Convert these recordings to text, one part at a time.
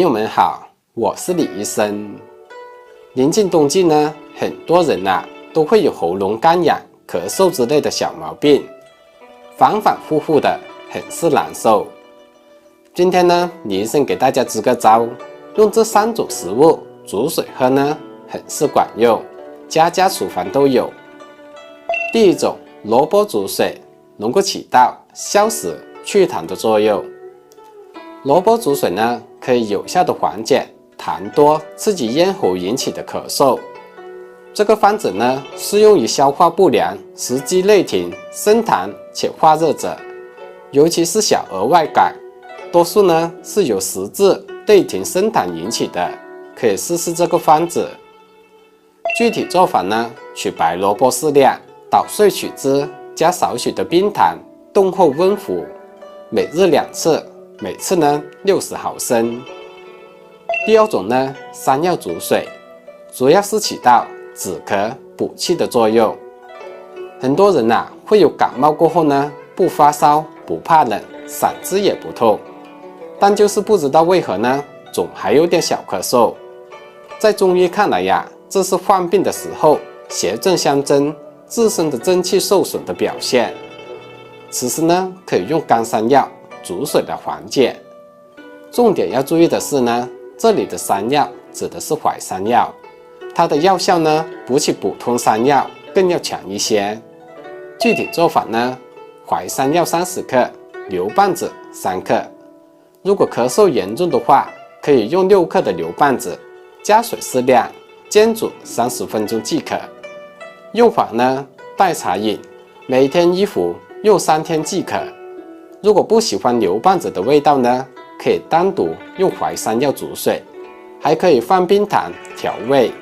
友们好，我是李医生。临近冬季呢，很多人都会有喉咙干痒、咳嗽之类的小毛病，反反复复的，很是难受。今天呢，李医生给大家支个招，用这3种食物煮水喝呢，很是管用，家家厨房都有。第一种，萝卜煮水能够起到消食祛痰的作用。萝卜煮水呢，可以有效的缓解痰多刺激咽喉引起的咳嗽。这个方子呢，适用于消化不良、食积内停、生痰且化热者，尤其是小儿外感，多数呢是由食滞内停生痰引起的，可以试试这个方子。具体做法呢，取白萝卜适量，捣碎取汁，加少许的冰糖，冻后温服，每日2次，每次呢60毫升。第二种呢，山药煮水，主要是起到止咳补气的作用。很多人会有感冒过后呢，不发烧不怕冷，嗓子也不痛，但就是不知道为何呢，总还有点小咳嗽。在中医看来这是患病的时候邪正相争，自身的正气受损的表现。此时呢，可以用干山药煮水来缓解。重点要注意的是呢，这里的山药指的是淮山药，它的药效呢，比起普通山药更要强一些。具体做法呢，淮山药30克，牛蒡子3克。如果咳嗽严重的话，可以用6克的牛蒡子，加水适量，煎煮30分钟即可。用法呢，代茶饮，每天1服，用3天即可。如果不喜欢牛蒡子的味道呢，可以单独用淮山药煮水，还可以放冰糖调味。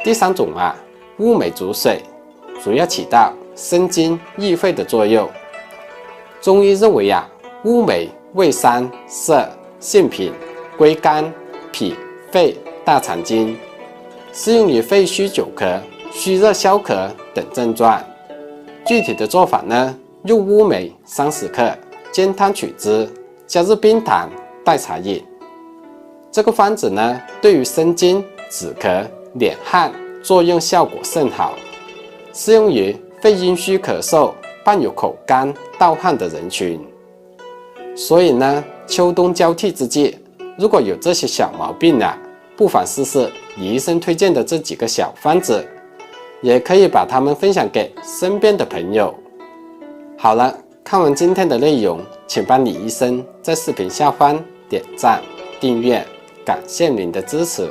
第3种乌梅煮水，主要起到生津益肺的作用。中医认为乌梅味酸涩，性平，归肝、脾、肺、大肠经，适用于肺虚久咳、虚热消咳等症状。具体的做法呢，用乌梅30克，煎汤取汁，加入冰糖，代茶饮。这个方子呢，对于生津、止咳、敛汗作用效果甚好，适用于肺阴虚咳嗽、伴有口干、盗汗的人群。所以呢，秋冬交替之际，如果有这些小毛病不妨试试李医生推荐的这几个小方子，也可以把它们分享给身边的朋友。好了，看完今天的内容，请帮李医生在视频下方点赞、订阅，感谢您的支持。